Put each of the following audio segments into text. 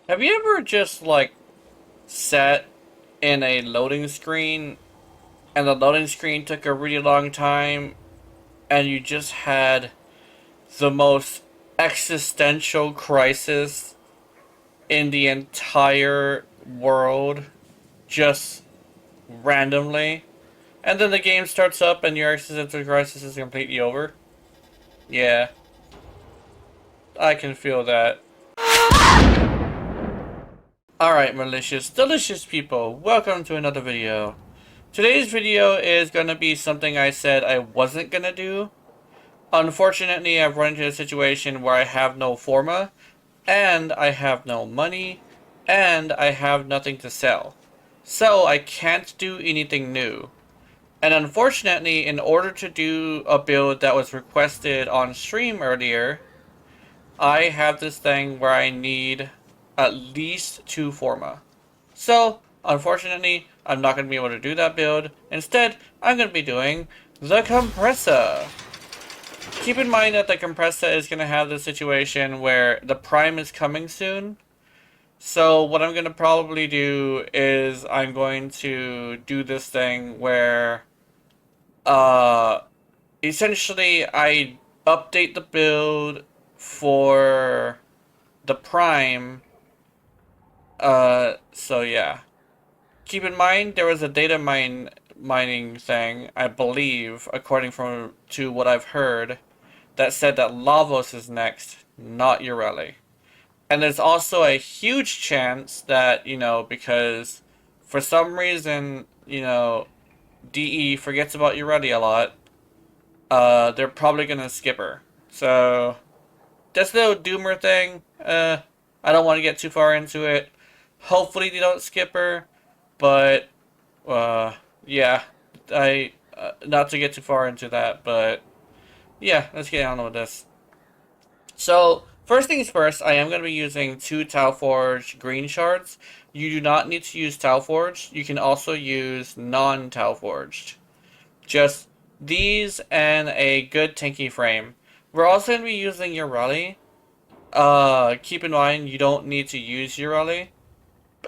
Have you ever just like sat in a loading screen and the loading screen took a really long time and you just had the most existential crisis in the entire world just randomly? And then the game starts up and your existential crisis is completely over? Yeah, I can feel that. Alright, malicious, delicious people, welcome to another video. Today's video is going to be something I said I wasn't going to do. Unfortunately, I've run into a situation where I have no forma, and I have no money, and I have nothing to sell. So I can't do anything new. And unfortunately, in order to do a build that was requested on stream earlier, I have this thing where I need at least 2 forma. So, unfortunately, I'm not going to be able to do that build. Instead, I'm going to be doing the Kompressa. Keep in mind that the Kompressa is going to have the situation where the Prime is coming soon. So what I'm going to probably do is I'm going to do this thing where essentially I update the build for the Prime. So yeah. Keep in mind, there was a data mining thing, I believe, according to what I've heard, that said that Lavos is next, not Ureli. And there's also a huge chance that, because for some reason, DE forgets about Ureli a lot, they're probably gonna skip her. So, this little Doomer thing, I don't want to get too far into it. Hopefully they don't skip her. But, yeah, not to get too far into that, but, yeah, let's get on with this. So, first things first, I am going to be using 2 Talforged green shards. You do not need to use Talforged. You can also use non-Talforged. Just these and a good tanky frame. We're also going to be using Ureli. Keep in mind, you don't need to use Ureli.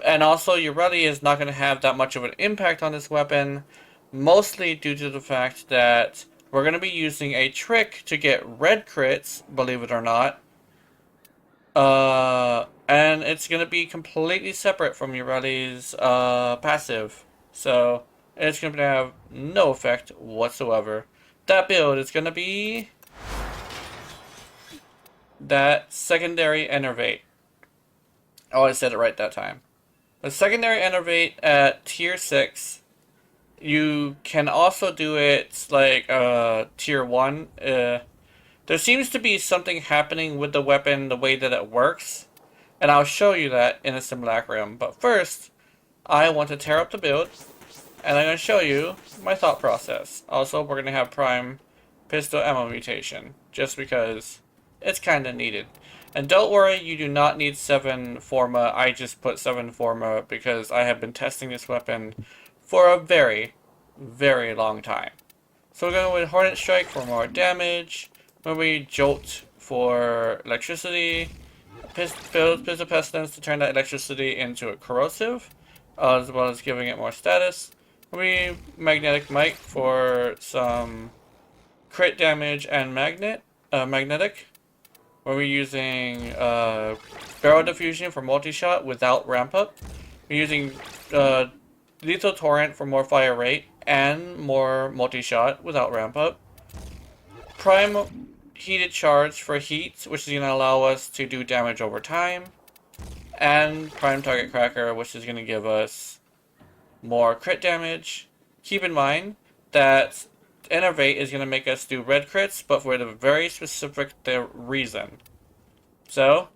And also, Ureli is not going to have that much of an impact on this weapon, mostly due to the fact that we're going to be using a trick to get red crits, believe it or not. And it's going to be completely separate from Ureli's passive. So, it's going to have no effect whatsoever. That build is going to be that secondary enervate. Oh, I said it right that time. The secondary enervate at tier 6, you can also do it like tier 1. There seems to be something happening with the weapon, the way that it works, and I'll show you that in a simulacrum. But first, I want to tear up the build, and I'm going to show you my thought process. Also, we're going to have prime pistol ammo mutation, just because it's kind of needed. And don't worry, you do not need 7 Forma. I just put 7 Forma because I have been testing this weapon for a very, very long time. So we're going with Hornet Strike for more damage. Maybe Jolt for electricity. Pistol Pestilence to turn that electricity into a corrosive, as well as giving it more status. Maybe Magnetic Mike for some crit damage and magnetic. We're using barrel diffusion for multi-shot without ramp up. We're using lethal torrent for more fire rate and more multi-shot without ramp up. Prime heated charge for heat, which is going to allow us to do damage over time. And prime target cracker, which is going to give us more crit damage. Keep in mind that Innovate is going to make us do red crits, but for a very specific reason. So,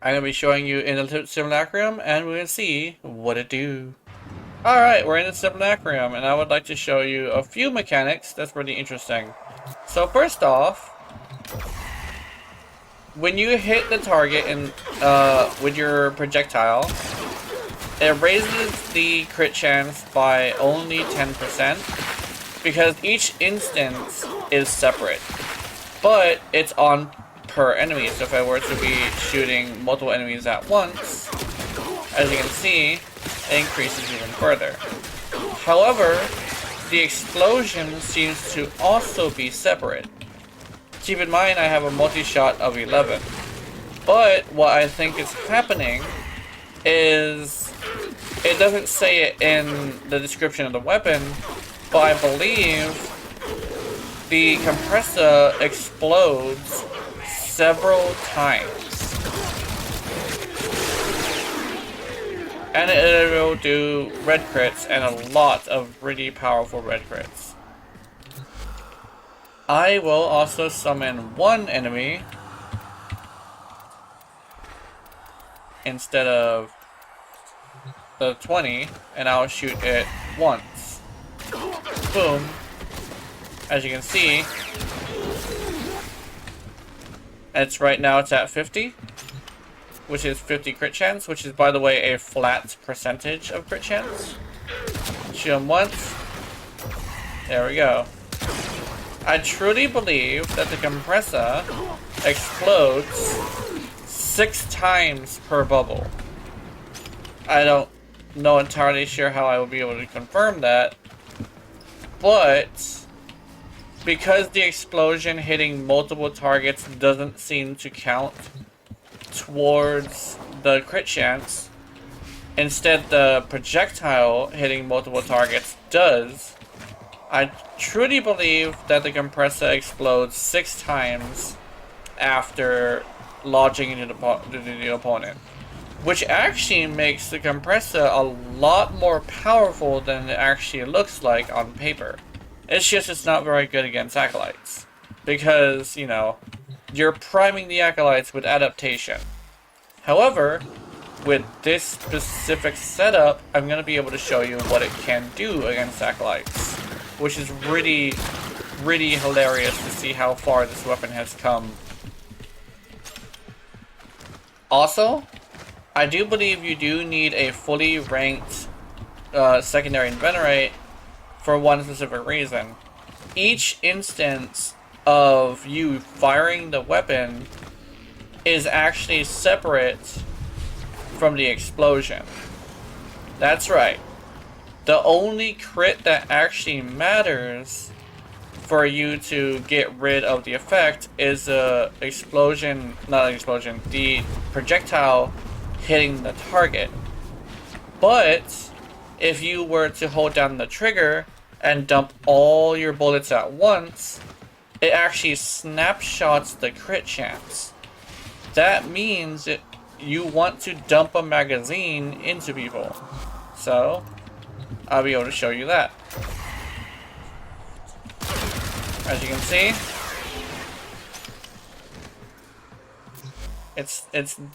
I'm going to be showing you in the simulacrum, and we're going to see what it do. Alright, we're in the simulacrum, and I would like to show you a few mechanics that's really interesting. So first off, when you hit the target with your projectile, it raises the crit chance by only 10%. Because each instance is separate, but it's on per enemy. So if I were to be shooting multiple enemies at once, as you can see, it increases even further. However, the explosion seems to also be separate. Keep in mind I have a multi-shot of 11. But what I think is happening is, it doesn't say it in the description of the weapon, but I believe the Kompressa explodes several times. And it will do red crits, and a lot of really powerful red crits. I will also summon one enemy instead of the 20, and I'll shoot it once. Boom. As you can see, it's right now it's at 50, which is 50 crit chance, which is, by the way, a flat percentage of crit chance. Shoot him once. There we go. I truly believe that the Kompressa explodes 6 times per bubble. I don't know entirely sure how I will be able to confirm that, but because the explosion hitting multiple targets doesn't seem to count towards the crit chance, instead the projectile hitting multiple targets does, I truly believe that the Kompressa explodes 6 times after lodging into the opponent. Which actually makes the Kompressa a lot more powerful than it actually looks like on paper. It's just it's not very good against acolytes. Because, you know, you're priming the acolytes with adaptation. However, with this specific setup, I'm going to be able to show you what it can do against acolytes. Which is really, really hilarious to see how far this weapon has come. Also, I do believe you do need a fully ranked secondary inventorate for one specific reason. Each instance of you firing the weapon is actually separate from the explosion. That's right. The only crit that actually matters for you to get rid of the effect is the explosion, not an explosion, the projectile hitting the target. But if you were to hold down the trigger and dump all your bullets at once, it actually snapshots the crit chance. That means you want to dump a magazine into people. So I'll be able to show you that. As you can see, it's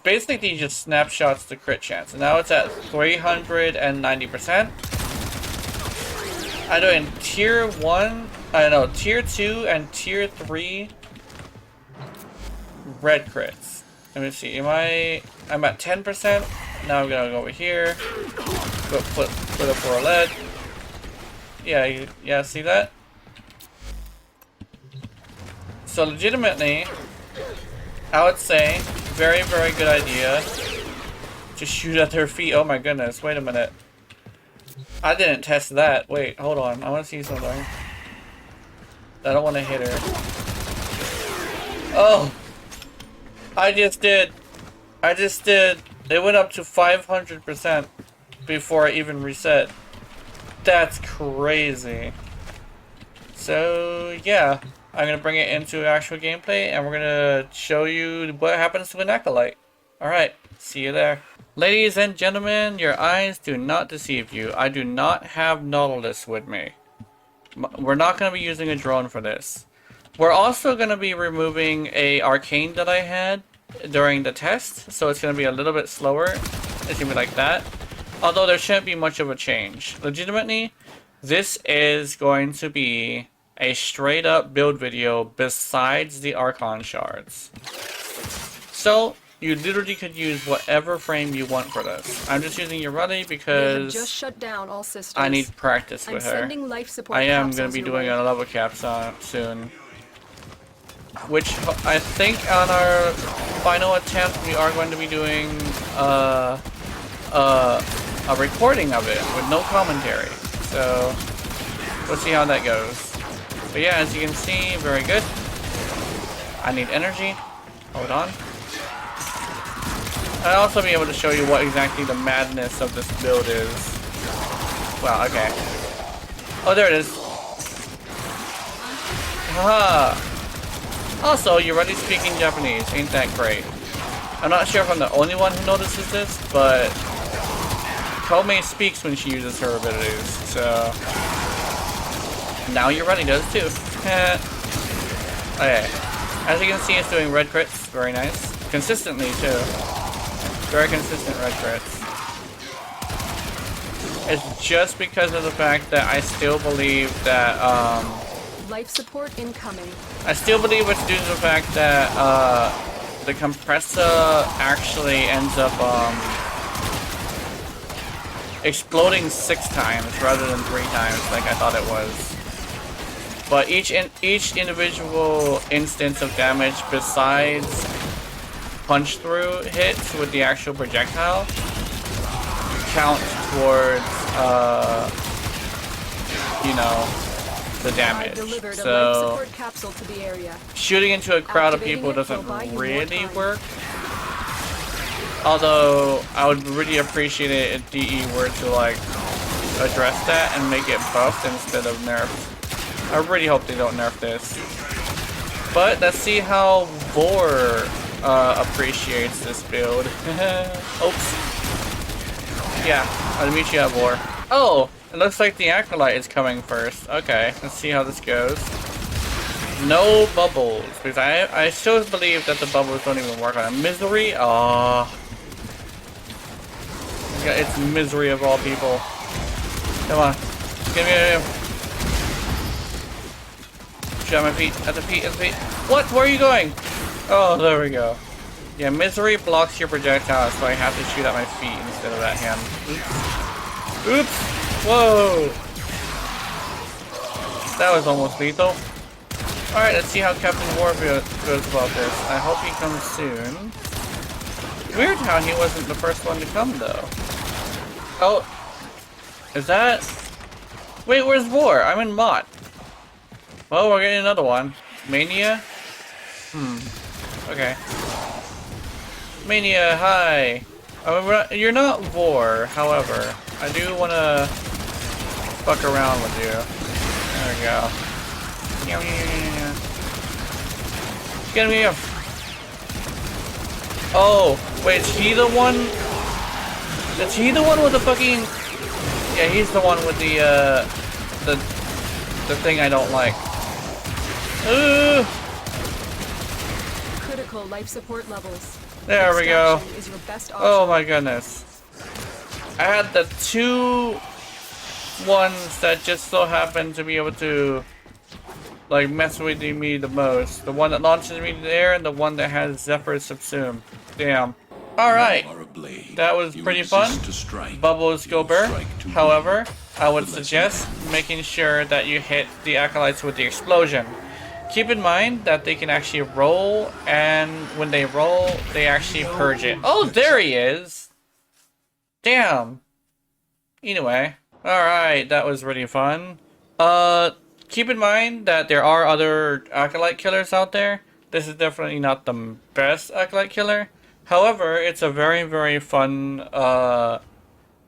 basically just snapshots the crit chance. And now it's at 390%. I'm doing tier 1, tier 2 and tier 3 red crits. Let me see, I'm at 10%. Now I'm gonna go over here. Go put up for a lead. Yeah, see that? So legitimately, I would say, very, very good idea to shoot at their feet. Oh my goodness, wait a minute. I didn't test that. Wait, hold on. I want to see something. I don't want to hit her. Oh! I just did. It went up to 500% before I even reset. That's crazy. So, yeah. I'm going to bring it into actual gameplay, and we're going to show you what happens to an acolyte. Alright, see you there. Ladies and gentlemen, your eyes do not deceive you. I do not have Nautilus with me. We're not going to be using a drone for this. We're also going to be removing a arcane that I had during the test, so it's going to be a little bit slower. It's going to be like that. Although there shouldn't be much of a change. Legitimately, this is going to be a straight up build video besides the Archon shards. So, you literally could use whatever frame you want for this. I'm just using Urali because just shut down all systems. I need practice with her. Sending life support I am going to be doing a level cap soon. which I think on our final attempt we are going to be doing a recording of it with no commentary. So we'll see how that goes. But yeah, as you can see, very good. I need energy. Hold on. I'll also be able to show you what exactly the madness of this build is. Wow, okay. Oh, there it is. Haha. Also, you're already speaking Japanese. Ain't that great? I'm not sure if I'm the only one who notices this, but Komei speaks when she uses her abilities, so now you're ready does too. Okay. As you can see, it's doing red crits. Very nice. Consistently too. Very consistent red crits. It's just because of the fact that I still believe that life support incoming. I still believe it's due to the fact that the Kompressa actually ends up exploding 6 times rather than 3 times like I thought it was. But each individual instance of damage besides punch through hits with the actual projectile counts towards you know, the damage. So shooting into a crowd of people doesn't really work. Although I would really appreciate it if DE were to like address that and make it buffed instead of nerfed. I really hope they don't nerf this. But let's see how Vor appreciates this build. Oops. Yeah, I'll meet you at Vor. Oh, it looks like the acolyte is coming first. Okay, let's see how this goes. No bubbles, because I still believe that the bubbles don't even work on a misery. Oh, it's misery of all people. Come on, give me a. Shoot at my feet, at the feet, at the feet. What? Where are you going? Oh, there we go. Yeah, misery blocks your projectiles, so I have to shoot at my feet instead of that hand. Oops. Oops. Whoa. That was almost lethal. Alright, let's see how Captain War goes about this. I hope he comes soon. Weird how he wasn't the first one to come, though. Oh. Is that... Wait, where's War? I'm in Mott. Well, we're getting another one. Mania? Okay. Mania, hi! You're not Vor, however. I do want to fuck around with you. There we go. Get me up! Oh, wait, is he the one? Is he the one with the fucking... Yeah, he's the one with the thing I don't like. Critical life support levels. There we go. Is your best Oh my goodness. I had the 2 ones that just so happened to be able to like mess with me the most. The one that launches me in the air and the one that has Zephyr Subsume. Damn. Alright. That was pretty fun. Bubbles go burr. However, I would suggest making sure that you hit the acolytes with the explosion. Keep in mind that they can actually roll, and when they roll, they actually purge it. Oh, there he is! Damn. Anyway. Alright, that was really fun. Keep in mind that there are other acolyte killers out there. This is definitely not the best acolyte killer. However, it's a very, very fun,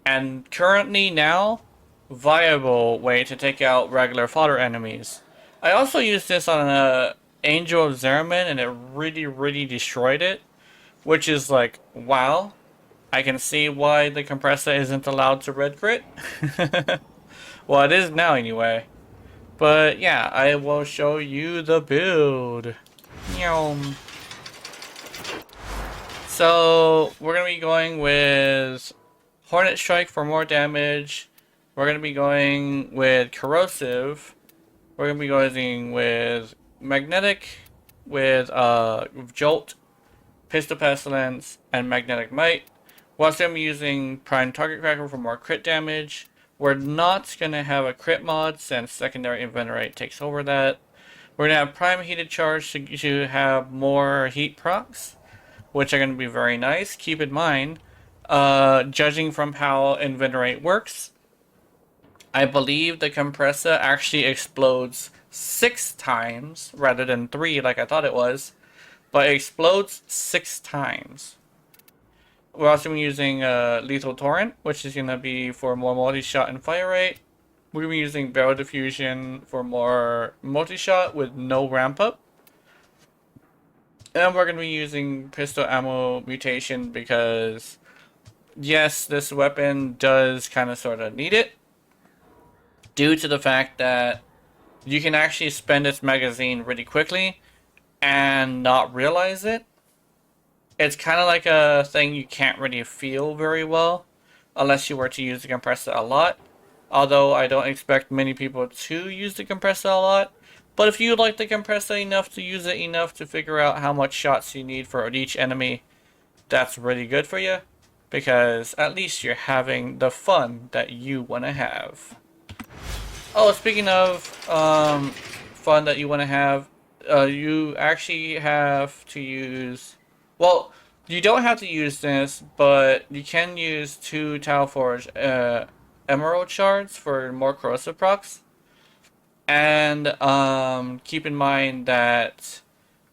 and currently now, viable way to take out regular fodder enemies. I also used this on an Angel of Zeramin, and it really, really destroyed it. Which is like, wow. I can see why the Kompressa isn't allowed to red crit. Well, it is now anyway. But yeah, I will show you the build. So, we're going to be going with Hornet Strike for more damage. We're going to be going with Corrosive. We're going to be going with Magnetic, with Jolt, Pistol Pestilence, and Magnetic Might. We're also going to be using Prime Target Cracker for more crit damage. We're not going to have a crit mod since Secondary Inventorate takes over that. We're gonna have prime heated charge to have more heat procs, which are gonna be very nice. Keep in mind, judging from how Invenerate works, I believe the Kompressa actually explodes 6 times rather than 3 like I thought it was, but it explodes 6 times. We're also going to be using Lethal Torrent, which is going to be for more multi-shot and fire rate. We're going to be using Barrel Diffusion for more multi-shot with no ramp-up. And we're going to be using Pistol Ammo Mutation because, yes, this weapon does kind of sort of need it, due to the fact that you can actually spend its magazine really quickly and not realize it. It's kind of like a thing you can't really feel very well unless you were to use the Kompressa a lot. Although I don't expect many people to use the Kompressa a lot. But if you like the Kompressa enough to use it enough to figure out how much shots you need for each enemy, that's really good for you. Because at least you're having the fun that you want to have. Oh, speaking of fun that you want to have, you actually have to use... Well, you don't have to use this, but you can use 2 Tau Forge Emerald Shards for more corrosive procs. And keep in mind that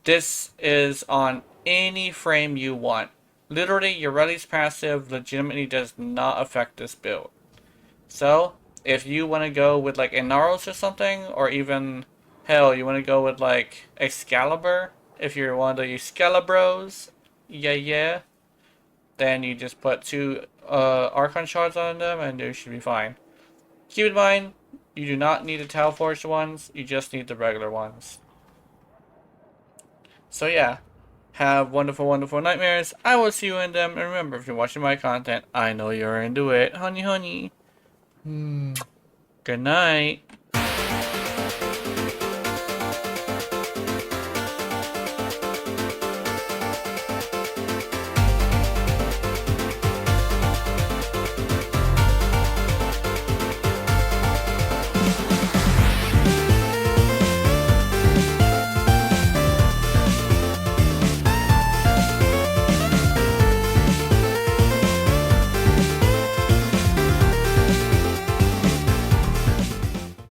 this is on any frame you want. Literally, your release passive legitimately does not affect this build. So, if you want to go with like Inaros or something, or even, hell, you want to go with like Excalibur, if you're one of the Excalibros, yeah, then you just put 2 Archon shards on them and they should be fine. Keep in mind, you do not need the Tau Forged ones, you just need the regular ones. So yeah, have wonderful, wonderful nightmares. I will see you in them, and remember, if you're watching my content, I know you're into it. Honey, honey. Good night.